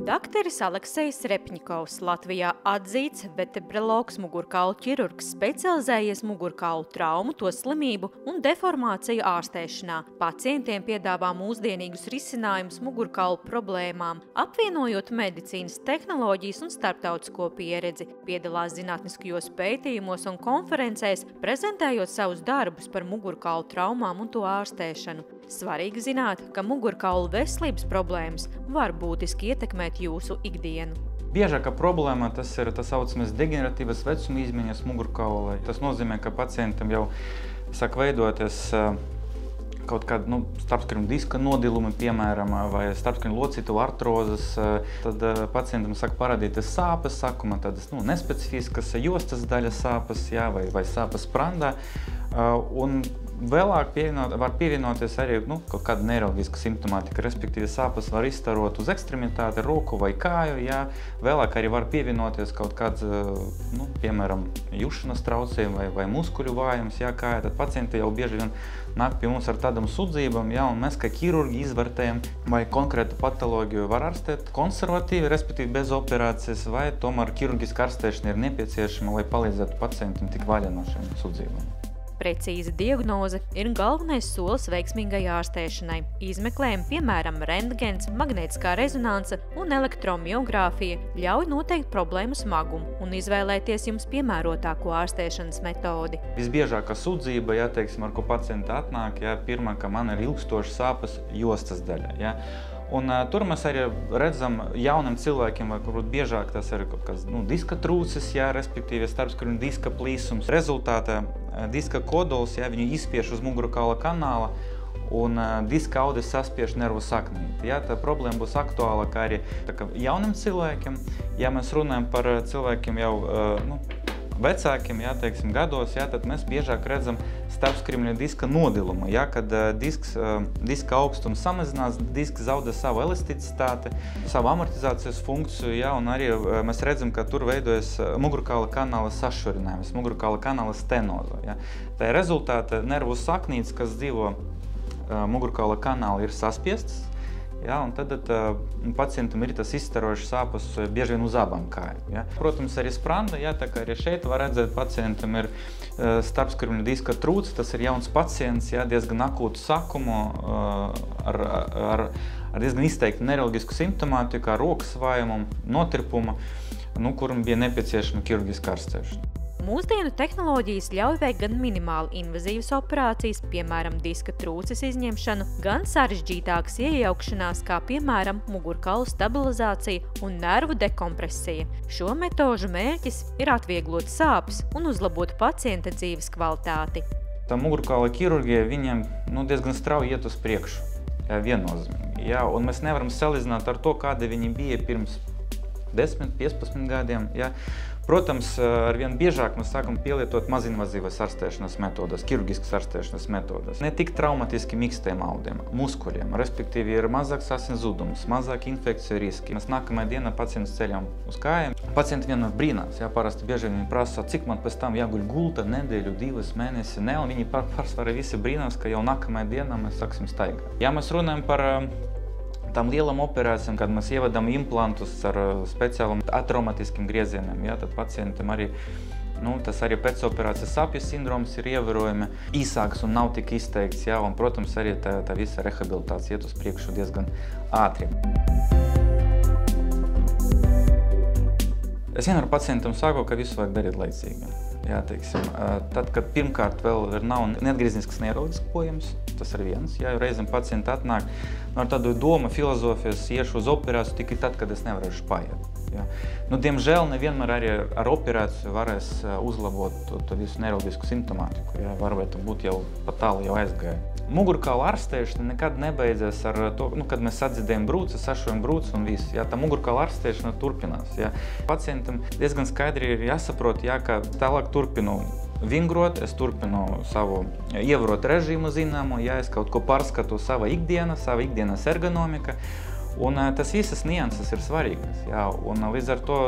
Dakteris Aleksejs Repņikovs, Latvijā atzīts vertebrologs, mugurkaulu ķirurgs, specializējies mugurkaulu traumu, to slimību un deformāciju ārstēšanā. Pacientiem piedāvā mūsdienīgus risinājumus mugurkaulu problēmām, apvienojot medicīnas tehnoloģijas un starptautisko pieredzi, piedalās zinātniskajos pētījumos un konferencēs, prezentējot savus darbus par mugurkaulu traumām un to ārstēšanu. Svarīgi zināt, ka mugurkaulu veselības problēmas var būtiski ietekmēt jūsu ikdienu. Biežākā problēma tas ir tā saucamais degeneratīvas vecuma izmaiņas mugurkaulā. Tas nozīmē, ka pacientam jau sāk veidoties kaut kāda starpskrņu diska nodilumi, piemēram, vai starpskrņu locītavu artrozes. Tad pacientam sāk parādīties sāpes, sākumā tādas nespecifiskas jostas daļas sāpes, vai sāpes sprandā. Un vēlāk var pievienoties arī kaut kāda neiroloģiska simptomātika, respektīvi sāpes var izstarot uz ekstremitāti, roku vai kāju. Vēlāk arī var pievienoties kaut kāds, piemēram, jušanas traucējumi vai muskuļu vājums kājā. Tad pacienti jau bieži vien nāk pie mums ar tādām sūdzībām, un mēs kā ķirurgi izvērtējam, vai konkrētu patoloģiju var ārstēt konservatīvi, respektīvi bez operācijas, vai tomēr ķirurģiska ārstēšana ir nepieciešama, lai palīdzētu pacientam tikt vaļā no šiem sūdzībām. Precīza diagnoze ir galvenais solis veiksmīgai ārstēšanai. Izmeklējumi, piemēram, rentgens, magnētiskā rezonanse un elektromiogrāfija ļauj noteikt problēmu smagumu un izvēlēties jums piemērotāko ārstēšanas metodi. Visbiežākā sūdzība, ar ko pacienti atnāk, pirmā, ka man ir ilgstošas sāpes jostas daļā. Un tur mēs arī redzam jauniem cilvēkiem, varbūt biežāk tas ir kaut kāds diska trūcis, respektīvi starpskrņu diska plīsums. Rezultātā diska kodols, viņu izspiež uz mugurkaula kanāla un diska audes saspiež nervu saknīti. Tā problēma būs aktuāla kā arī jauniem cilvēkiem. Ja mēs runājam par cilvēkiem jau vecākiem, gados, tad mēs biežāk redzam starpskrņu diska nodilumu. Kad diska augstums samazinās, disks zaudē savu elasticitāti, savu amortizācijas funkciju, un arī mēs redzam, ka tur veidojas mugurkaula kanāla sašurinājums, mugurkaula kanāla stenoza. Tā ir rezultāta nervu saknītes, kas dzīvo mugurkaula kanāla, ir saspiestas. Un tad pacientam ir tas izstarojuši sāpes bieži vien uz abām kājām. Protams, arī spranda, tā kā arī šeit var redzēt, pacientam ir starpskrņu diska trūcis, tas ir jauns pacients, diezgan akūtu sakumu, ar diezgan izteiktu neiroloģisku simptomātiku, ar rokas vājumu, notirpumu, kuram bija nepieciešama ķirurģiska ārstēšana. Mūsdienu tehnoloģijas ļauj veikt gan minimāli invazīvas operācijas, piemēram, diska trūces izņemšanu, gan sarežģītākas iejaukšanās, kā piemēram mugurkaulu stabilizācija un nervu dekompresija. Šo metožu mērķis ir atvieglot sāpes un uzlabot pacienta dzīves kvalitāti. Tā mugurkaula ķirurģija viņiem diezgan strauji iet uz priekšu, viennozīmīgi. Un mēs nevaram salīdzināt ar to, kāda viņi bija pirms 10–15 gadiem. Protams, arvien biežāk mēs sākam pielietot mazinvazīvas ārstēšanas metodas, ķirurģiskas ārstēšanas metodas. Ne tik traumatiski mīkstiem audiem, muskuļiem, respektīvi ir mazāks asins zudums, mazāk infekciju riski. Mēs nākamajā dienā pacients ceļam uz kājām. Pacienti vienmēr brīnās, parasti bieži viņi prasa, cik man pēc tam jāguļ gulta, nedēļu, 2 mēnesi, un viņi pārsvarā visi brīnās, ka jau nākamajā dienā mēs sāksim staigāt. Ja mēs runājam par tām lielām operācijām, kad mēs ievedam implantus ar speciāliem atraumatiskiem griezieniem, tad pacientam arī, tas arī pēcoperācijas sāpju sindroms ir ievērojami īsāks un nav tik izteikts, un, protams, arī tā visa rehabilitācija iet uz priekšu diezgan ātri. Es vienmēr pacientam saku, ka visu vajag darīt laicīgi. Tad, kad pirmkārt vēl nav neatgrieznisks neiroloģisks bojājums, tas ir viens. Reizēm pacienti atnāk ar tādu domu, filozofijas, iešu uz operāciju tikai tad, kad es nevarēšu paiet. Diemžēl nevienmēr arī ar operāciju varēs uzlabot to visu neiroloģisku simptomātiku. Varbūt būt jau pat tālu jau aizgāja. Mugurkaula ārstēšana nekad nebeidzas ar to, kad mēs sadziedējam brūci, sašojam brūci un viss. Tā mugurkaula ārstēšana turpinās. Pacientam diezgan skaidri ir jāsaprot, ka tālāk turpinu vingrot, es turpinu savu ievērot režīmu zināmu, es kaut ko pārskatu sava ikdienas ergonomika. Un tas visas nianses ir svarīgas. Un līdz ar to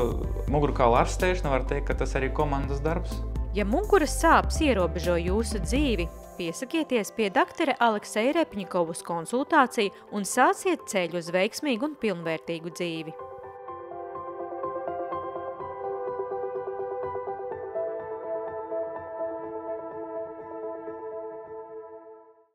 mugurkaula ārstēšana var teikt, ka tas arī komandas darbs. Ja muguras sāpes ierobežo jūsu dzīvi, Piesakieties pie doktora Alekseja Repņikovas konsultāciju un sāciet ceļu uz veiksmīgu un pilnvērtīgu dzīvi.